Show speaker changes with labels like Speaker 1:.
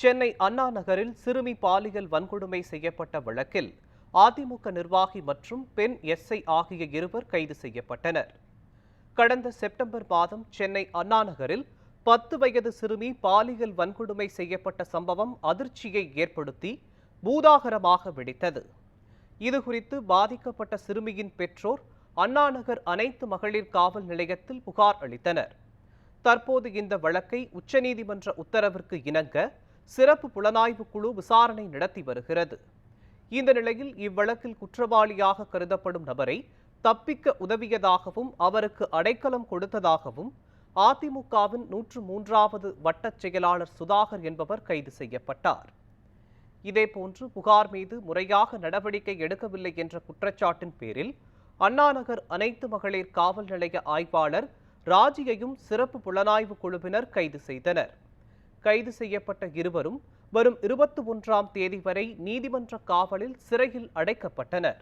Speaker 1: சென்னை அண்ணா நகரில் சிறுமி பாலியல் வன்கொடுமை செய்யப்பட்ட வழக்கில் அதிமுக நிர்வாகி மற்றும் பெண் எஸ்ஐ ஆகிய இருவர் கைது செய்யப்பட்டனர். கடந்த செப்டம்பர் மாதம் சென்னை அண்ணா நகரில் 10 வயது சிறுமி பாலியல் வன்கொடுமை செய்யப்பட்ட சம்பவம் அதிர்ச்சியை ஏற்படுத்தி பூதாகரமாக வெடித்தது. இதுகுறித்து பாதிக்கப்பட்ட சிறுமியின் பெற்றோர் அண்ணா நகர் அனைத்து மகளிர் காவல் நிலையத்தில் புகார் அளித்தனர். தற்போது இந்த வழக்கை உச்சநீதிமன்ற உத்தரவிற்கு இணங்க சிறப்பு புலனாய்வு குழு விசாரணை நடத்தி வருகிறது. இந்த நிலையில் இவ்வழக்கில் குற்றவாளியாக கருதப்படும் நபரை தப்பிக்க உதவியதாகவும் அவருக்கு அடைக்கலம் கொடுத்ததாகவும் அதிமுகவின் 103வது வட்டச் செயலாளர் சுதாகர் என்பவர் கைது செய்யப்பட்டார். இதேபோன்று புகார் மீது முறையாக நடவடிக்கை எடுக்கவில்லை என்ற குற்றச்சாட்டின் பேரில் அண்ணாநகர் அனைத்து மகளிர் காவல் நிலைய ஆய்வாளர் ராஜியையும் சிறப்பு புலனாய்வு குழுவினர் கைது செய்தனர். கைது செய்யப்பட்ட இருவரும் வரும் 21ஆம் தேதி வரை நீதிமன்ற காவலில் சிறையில் அடைக்கப்பட்டனர்.